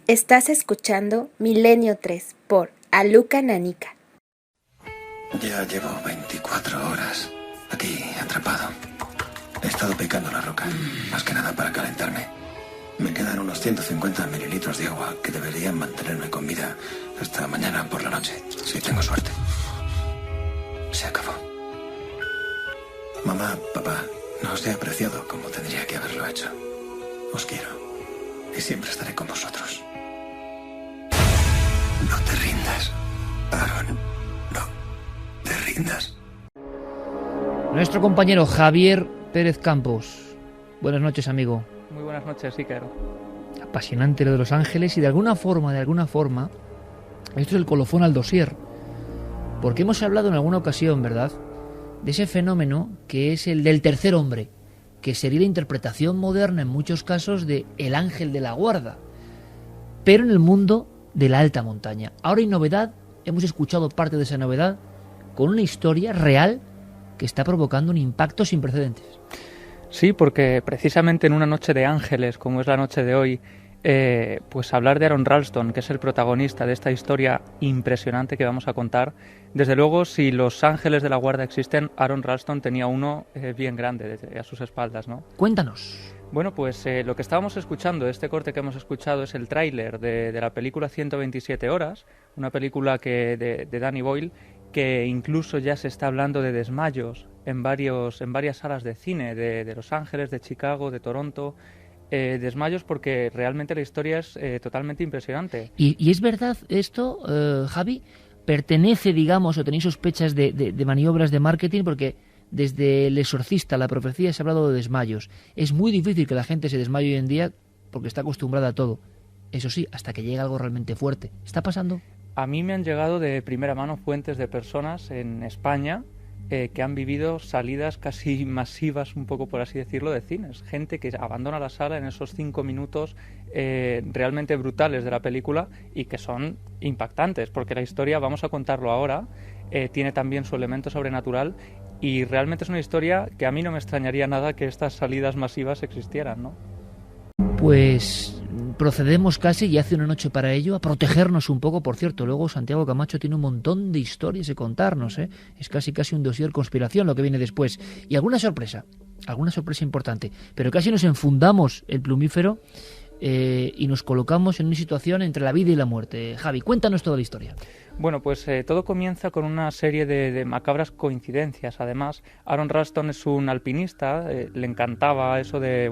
Estás escuchando Milenio 3 por Aluka Nanika. Ya llevo 24 horas aquí atrapado. He estado picando la roca, más que nada para calentarme. Me quedan unos 150 mililitros de agua que deberían mantenerme con vida hasta mañana por la noche, si tengo suerte. Se acabó. Mamá, papá, no os he apreciado como tendría que haberlo hecho. Os quiero y siempre estaré con vosotros. No te rindas, Aaron. No te rindas. Nuestro compañero Javier Pérez Campos. Buenas noches, amigo. Muy buenas noches, Iker. Apasionante lo de Los Ángeles y de alguna forma, esto es el colofón al dossier. Porque hemos hablado en alguna ocasión, ¿verdad?, de ese fenómeno que es el del tercer hombre, que sería la interpretación moderna en muchos casos de El Ángel de la Guarda, pero en el mundo de la alta montaña. Ahora hay novedad, hemos escuchado parte de esa novedad, con una historia real que está provocando un impacto sin precedentes. Sí, porque precisamente en una noche de ángeles, como es la noche de hoy, pues hablar de Aaron Ralston, que es el protagonista de esta historia impresionante que vamos a contar. Desde luego, si los ángeles de la guarda existen, Aaron Ralston tenía uno bien grande a sus espaldas, ¿no? Cuéntanos. Bueno, pues lo que estábamos escuchando, este corte que hemos escuchado, es el tráiler de la película 127 horas, una película de Danny Boyle, que incluso ya se está hablando de desmayos en varias salas de cine de Los Ángeles, de Chicago, de Toronto. Desmayos porque realmente la historia es totalmente impresionante. ¿Y es verdad esto, Javi? ¿Pertenece, digamos, o tenéis sospechas de maniobras de marketing? Porque desde El Exorcista, La Profecía, se ha hablado de desmayos. Es muy difícil que la gente se desmaye hoy en día porque está acostumbrada a todo. Eso sí, hasta que llega algo realmente fuerte. ¿Está pasando? A mí me han llegado de primera mano fuentes de personas en España que han vivido salidas casi masivas, un poco por así decirlo, de cines. Gente que abandona la sala en esos 5 minutos realmente brutales de la película y que son impactantes, porque la historia, vamos a contarlo ahora, tiene también su elemento sobrenatural y realmente es una historia que a mí no me extrañaría nada que estas salidas masivas existieran, ¿no? Pues procedemos casi, y hace una noche para ello, a protegernos un poco. Por cierto, luego Santiago Camacho tiene un montón de historias que contarnos, ¿eh? Es casi un dossier conspiración lo que viene después. Y alguna sorpresa importante. Pero casi nos enfundamos el plumífero y nos colocamos en una situación entre la vida y la muerte. Javi, cuéntanos toda la historia. Bueno, pues todo comienza con una serie de macabras coincidencias. Además, Aaron Ralston es un alpinista, le encantaba eso de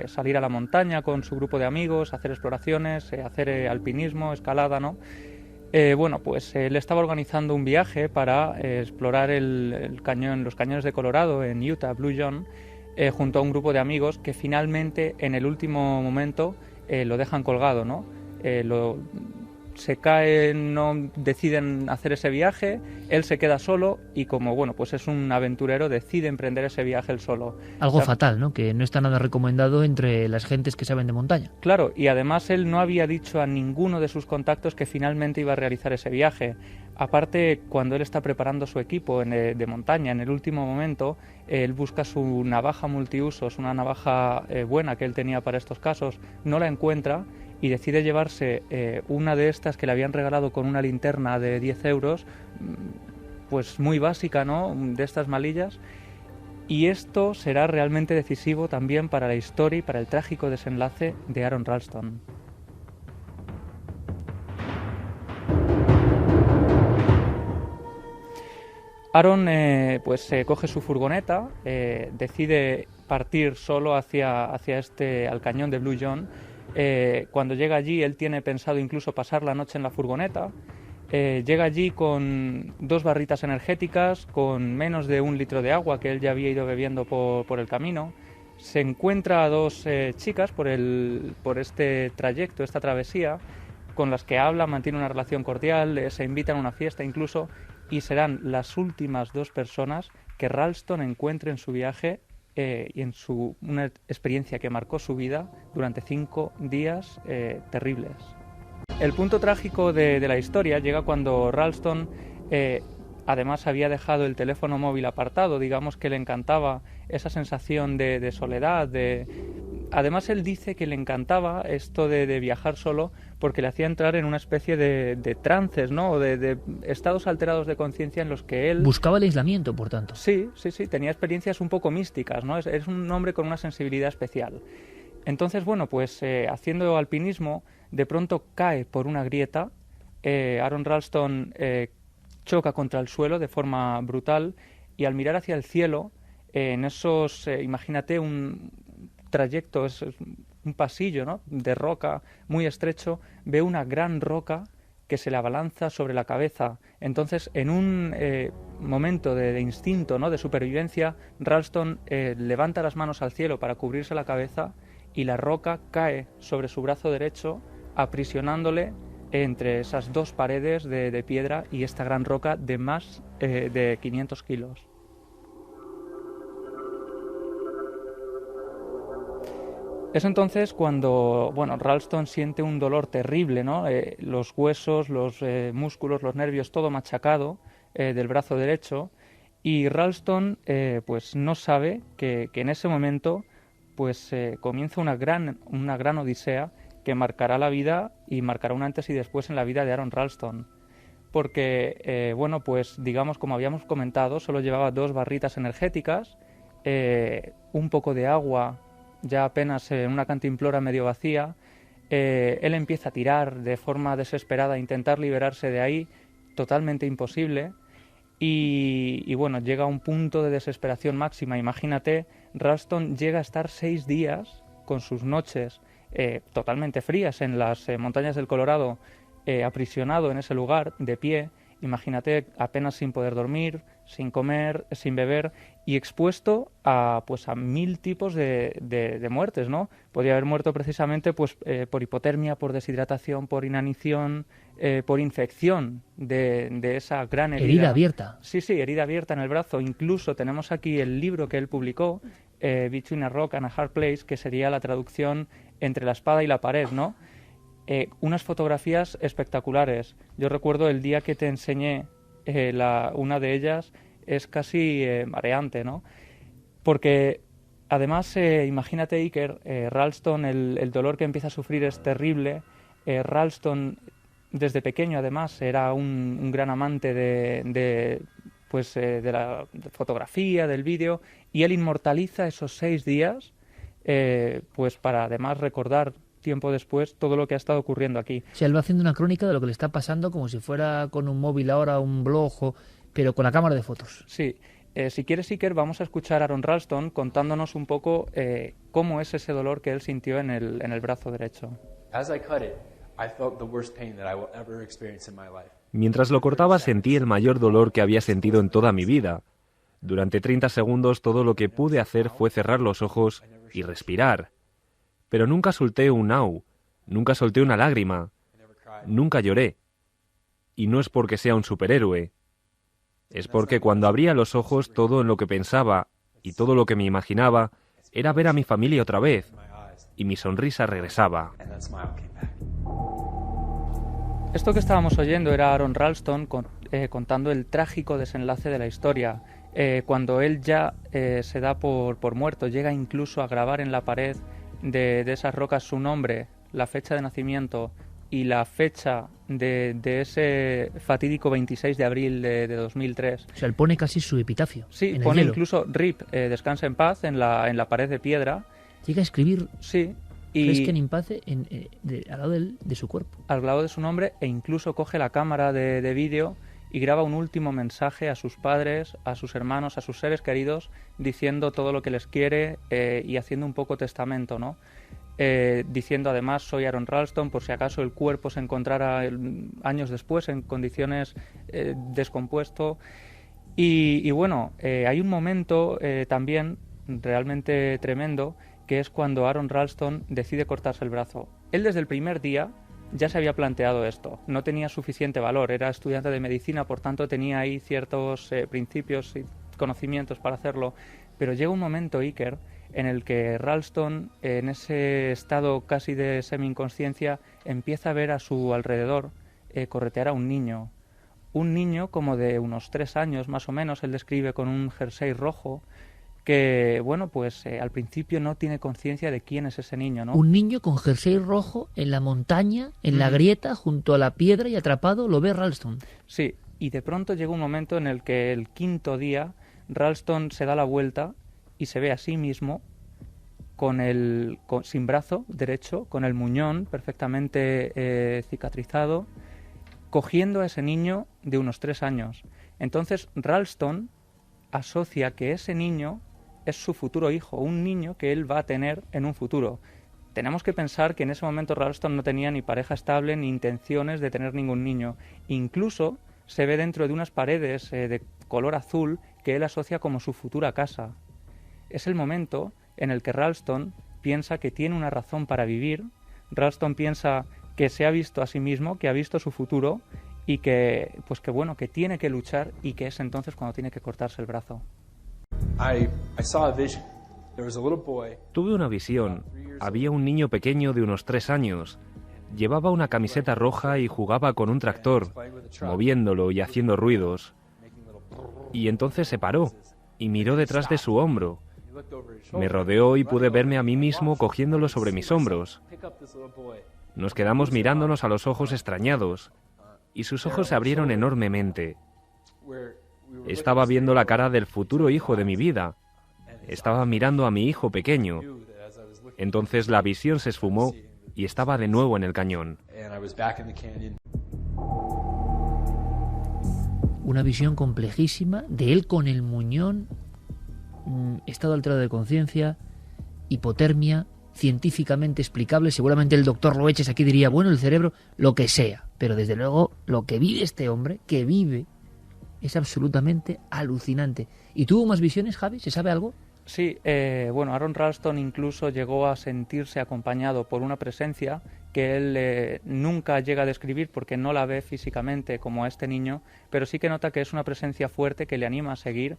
salir a la montaña con su grupo de amigos, hacer exploraciones, hacer alpinismo, escalada, ¿no? Pues él estaba organizando un viaje para explorar los cañones de Colorado en Utah, Blue John, junto a un grupo de amigos que finalmente en el último momento lo dejan colgado, ¿no? Se caen, no deciden hacer ese viaje, él se queda solo y como pues es un aventurero, decide emprender ese viaje él solo. Algo fatal, ¿no? Que no está nada recomendado entre las gentes que saben de montaña. Claro, y además él no había dicho a ninguno de sus contactos que finalmente iba a realizar ese viaje. Aparte, cuando él está preparando su equipo de montaña, en el último momento, él busca su navaja multiusos, una navaja buena que él tenía para estos casos, no la encuentra y decide llevarse una de estas que le habían regalado con una linterna de 10 euros, pues muy básica, ¿no?, de estas malillas. Y esto será realmente decisivo también para la historia y para el trágico desenlace de Aaron Ralston. Aaron coge su furgoneta, decide partir solo hacia al cañón de Blue John. Cuando llega allí, él tiene pensado incluso pasar la noche en la furgoneta. Llega allí con 2 barritas energéticas, con menos de 1 litro de agua que él ya había ido bebiendo por el camino. Se encuentra a 2 chicas por este trayecto, esta travesía, con las que habla, mantiene una relación cordial, se invitan a una fiesta incluso, y serán las últimas 2 personas que Ralston encuentre en su viaje y en una experiencia que marcó su vida durante 5 días terribles. El punto trágico de la historia llega cuando Ralston además había dejado el teléfono móvil apartado. Digamos que le encantaba esa sensación de soledad, además él dice que le encantaba esto de viajar solo porque le hacía entrar en una especie de trances, ¿no? O de estados alterados de conciencia en los que él... Buscaba el aislamiento, por tanto. Sí, tenía experiencias un poco místicas, ¿no? Es un hombre con una sensibilidad especial. Entonces, bueno, pues haciendo alpinismo, de pronto cae por una grieta, Aron Ralston choca contra el suelo de forma brutal y al mirar hacia el cielo, en esos, imagínate un trayecto, es un pasillo, ¿no?, de roca muy estrecho, ve una gran roca que se le abalanza sobre la cabeza. Entonces, en un momento de instinto, ¿no?, de supervivencia, Ralston levanta las manos al cielo para cubrirse la cabeza y la roca cae sobre su brazo derecho, aprisionándole entre esas dos paredes de piedra y esta gran roca de más de 500 kilos. Es entonces cuando, bueno, Ralston siente un dolor terrible, ¿no? Los huesos, los músculos, los nervios, todo machacado del brazo derecho, y Ralston pues no sabe que en ese momento pues comienza una gran odisea que marcará la vida y marcará un antes y después en la vida de Aron Ralston. Porque, bueno, pues digamos, como habíamos comentado, solo llevaba 2 barritas energéticas, un poco de agua, ya apenas una cantimplora medio vacía. Él empieza a tirar de forma desesperada, a intentar liberarse de ahí, totalmente imposible. Y bueno, llega a un punto de desesperación máxima. Imagínate, Ralston llega a estar 6 días con sus noches totalmente frías en las montañas del Colorado, aprisionado en ese lugar, de pie. Imagínate, apenas sin poder dormir, sin comer, sin beber y expuesto a 1000 tipos de muertes, ¿no? Podría haber muerto precisamente pues por hipotermia, por deshidratación, por inanición, por infección de esa gran herida. Herida abierta. Sí, herida abierta en el brazo. Incluso tenemos aquí el libro que él publicó, Between a Rock and a Hard Place, que sería la traducción entre la espada y la pared, ¿no? Unas fotografías espectaculares. Yo recuerdo el día que te enseñé una de ellas, es casi mareante, ¿no? Porque además, imagínate, Iker, Ralston, el dolor que empieza a sufrir es terrible. Ralston, desde pequeño, además, era un gran amante de la fotografía, del vídeo, y él inmortaliza esos 6 días, pues para además recordar tiempo después todo lo que ha estado ocurriendo aquí. O sea, él va haciendo una crónica de lo que le está pasando como si fuera con un móvil ahora, un blog, pero con la cámara de fotos. Sí. Si quieres, Iker, vamos a escuchar a Aron Ralston contándonos un poco cómo es ese dolor que él sintió en el brazo derecho. Mientras lo cortaba sentí el mayor dolor que había sentido en toda mi vida. Durante 30 segundos todo lo que pude hacer fue cerrar los ojos y respirar. Pero nunca solté un au, nunca solté una lágrima, nunca lloré. Y no es porque sea un superhéroe. Es porque cuando abría los ojos todo en lo que pensaba y todo lo que me imaginaba era ver a mi familia otra vez. Y mi sonrisa regresaba. Esto que estábamos oyendo era Aron Ralston contando el trágico desenlace de la historia. Cuando él ya se da por muerto, llega incluso a grabar en la pared de esas rocas su nombre, la fecha de nacimiento y la fecha de ese fatídico 26 de abril de 2003. O sea, él pone casi su epitafio. Sí, pone incluso RIP, descansa en paz, en la pared de piedra. Llega a escribir sí, Fresquen in pace al lado de su cuerpo. Al lado de su nombre, e incluso coge la cámara de vídeo y graba un último mensaje a sus padres, a sus hermanos, a sus seres queridos, diciendo todo lo que les quiere y haciendo un poco testamento, ¿no? Diciendo además, soy Aron Ralston, por si acaso el cuerpo se encontrara años después en condiciones descompuesto. Y bueno, hay un momento también realmente tremendo, que es cuando Aron Ralston decide cortarse el brazo. Él desde el primer día ya se había planteado esto, no tenía suficiente valor, era estudiante de medicina, por tanto tenía ahí ciertos principios y conocimientos para hacerlo, pero llega un momento, Iker, en el que Ralston, en ese estado casi de semi-inconsciencia, empieza a ver a su alrededor corretear a un niño como de unos 3 años más o menos. Él describe con un jersey rojo, que, bueno, pues al principio no tiene conciencia de quién es ese niño, ¿no? Un niño con jersey rojo en la montaña, en la grieta, junto a la piedra y atrapado, lo ve Ralston. Sí, y de pronto llega un momento en el que el quinto día Ralston se da la vuelta y se ve a sí mismo sin brazo derecho, con el muñón perfectamente cicatrizado, cogiendo a ese niño de unos 3 años. Entonces Ralston asocia que ese niño es su futuro hijo, un niño que él va a tener en un futuro. Tenemos que pensar que en ese momento Ralston no tenía ni pareja estable ni intenciones de tener ningún niño. Incluso se ve dentro de unas paredes de color azul que él asocia como su futura casa. Es el momento en el que Ralston piensa que tiene una razón para vivir. Ralston piensa que se ha visto a sí mismo, que ha visto su futuro y que tiene que luchar, y que es entonces cuando tiene que cortarse el brazo. Tuve una visión. Había un niño pequeño de unos 3 años. Llevaba una camiseta roja y jugaba con un tractor, moviéndolo y haciendo ruidos. Y entonces se paró y miró detrás de su hombro. Me rodeó y pude verme a mí mismo cogiéndolo sobre mis hombros. Nos quedamos mirándonos a los ojos extrañados, y sus ojos se abrieron enormemente. Estaba viendo la cara del futuro hijo de mi vida. Estaba mirando a mi hijo pequeño. Entonces la visión se esfumó y estaba de nuevo en el cañón. Una visión complejísima de él con el muñón, estado alterado de conciencia, hipotermia, científicamente explicable. Seguramente el doctor Loeches aquí diría, bueno, el cerebro, lo que sea. Pero desde luego, lo que vive este hombre, que vive, es absolutamente alucinante. ¿Y tuvo más visiones, Javi? ¿Se sabe algo? Sí, Aaron Ralston incluso llegó a sentirse acompañado por una presencia que él nunca llega a describir porque no la ve físicamente como a este niño, pero sí que nota que es una presencia fuerte que le anima a seguir,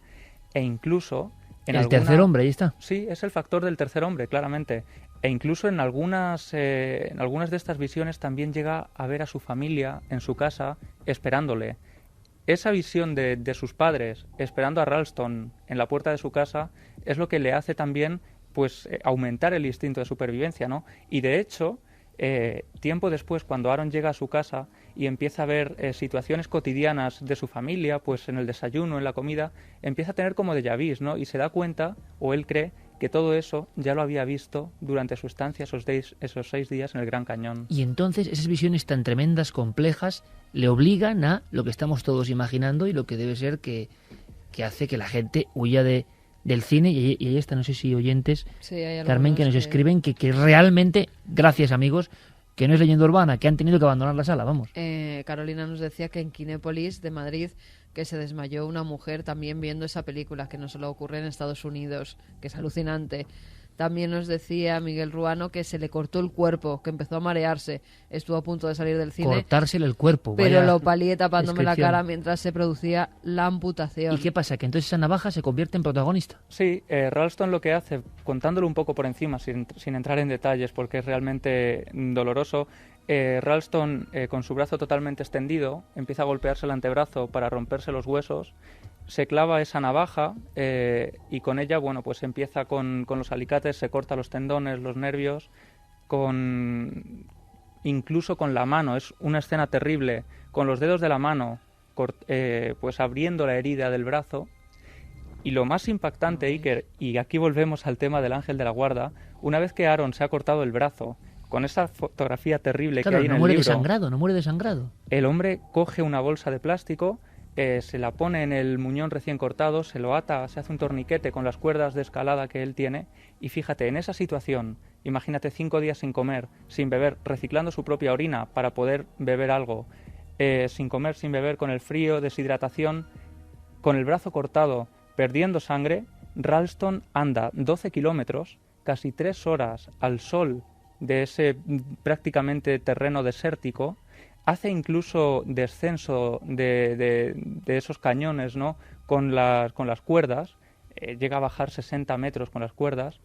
e incluso... tercer hombre, ahí está. Sí, es el factor del tercer hombre, claramente. E incluso en algunas de estas visiones también llega a ver a su familia en su casa esperándole. Esa visión de sus padres esperando a Ralston en la puerta de su casa es lo que le hace también aumentar el instinto de supervivencia, ¿no? Y de hecho, tiempo después, cuando Aaron llega a su casa y empieza a ver situaciones cotidianas de su familia, pues en el desayuno, en la comida, empieza a tener como déjà vu, ¿no? Y se da cuenta, o él cree, que todo eso ya lo había visto durante su estancia esos 6 días en el Gran Cañón. Y entonces esas visiones tan tremendas, complejas, le obligan a lo que estamos todos imaginando y lo que debe ser que hace que la gente huya del cine. Y ahí está, no sé si oyentes, sí, Carmen, que nos escriben que realmente, gracias amigos, que no es leyenda urbana, que han tenido que abandonar la sala, vamos. Carolina nos decía que en Kinépolis de Madrid, que se desmayó una mujer también viendo esa película, que no solo ocurre en Estados Unidos, que es alucinante. También nos decía Miguel Ruano que se le cortó el cuerpo, que empezó a marearse, estuvo a punto de salir del cine. Cortársele el cuerpo. Pero lo palié tapándome la cara mientras se producía la amputación. ¿Y qué pasa? ¿Que entonces esa navaja se convierte en protagonista? Sí, Ralston lo que hace, contándolo un poco por encima, sin entrar en detalles porque es realmente doloroso, Ralston con su brazo totalmente extendido empieza a golpearse el antebrazo para romperse los huesos. Se clava esa navaja y con ella, pues empieza con los alicates, se corta los tendones, los nervios, incluso con la mano. Es una escena terrible, con los dedos de la mano, abriendo la herida del brazo. Y lo más impactante, Iker, y aquí volvemos al tema del ángel de la guarda, una vez que Aaron se ha cortado el brazo, con esa fotografía terrible que hay en el libro... no muere desangrado. El hombre coge una bolsa de plástico, se la pone en el muñón recién cortado, se lo ata, se hace un torniquete con las cuerdas de escalada que él tiene, y fíjate, en esa situación, imagínate 5 días sin comer, sin beber, reciclando su propia orina para poder beber algo, sin comer, sin beber, con el frío, deshidratación, con el brazo cortado, perdiendo sangre, Ralston anda 12 kilómetros, casi 3 horas al sol de ese prácticamente terreno desértico, hace incluso descenso de esos cañones, ¿no? con las cuerdas, llega a bajar 60 metros con las cuerdas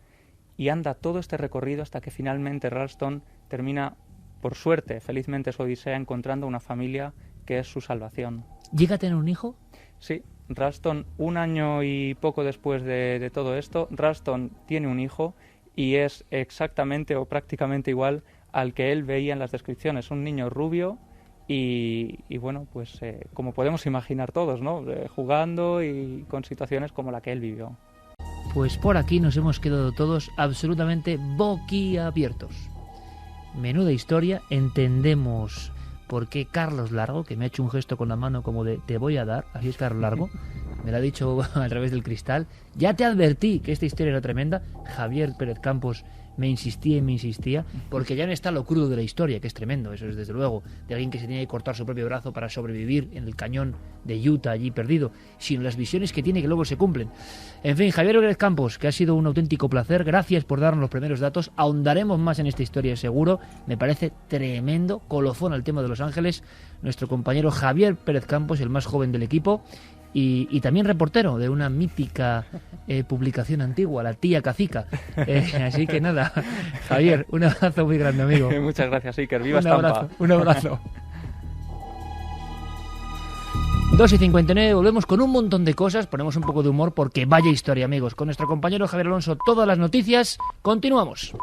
y anda todo este recorrido hasta que finalmente Ralston termina, por suerte, felizmente su odisea, encontrando una familia que es su salvación. ¿Llega a tener un hijo? Sí, Ralston, un año y poco después de todo esto, Ralston tiene un hijo y es exactamente o prácticamente igual al que él veía en las descripciones. Un niño rubio y bueno, pues como podemos imaginar todos, ¿no? Jugando y con situaciones como la que él vivió. Pues por aquí nos hemos quedado todos absolutamente boquiabiertos. Menuda historia, entendemos por qué Carlos Largo, que me ha hecho un gesto con la mano como de te voy a dar, así es Carlos Largo, me lo ha dicho a través del cristal. Ya te advertí que esta historia era tremenda. Javier Pérez Campos me insistía, porque ya no está lo crudo de la historia, que es tremendo, eso es desde luego, de alguien que se tenía que cortar su propio brazo para sobrevivir en el cañón de Utah allí perdido, sino las visiones que tiene que luego se cumplen. En fin, Javier Pérez Campos, que ha sido un auténtico placer, gracias por darnos los primeros datos, ahondaremos más en esta historia seguro, me parece tremendo, colofón al tema de Los Ángeles, nuestro compañero Javier Pérez Campos, el más joven del equipo, y también reportero de una mítica publicación antigua, La Tía Cacica. Así que nada, Javier, un abrazo muy grande, amigo. Muchas gracias, Iker. Viva Un Estampa. abrazo, un abrazo. 2:59, volvemos con un montón de cosas, ponemos un poco de humor porque vaya historia, amigos. Con nuestro compañero Javier Alonso, todas las noticias, continuamos.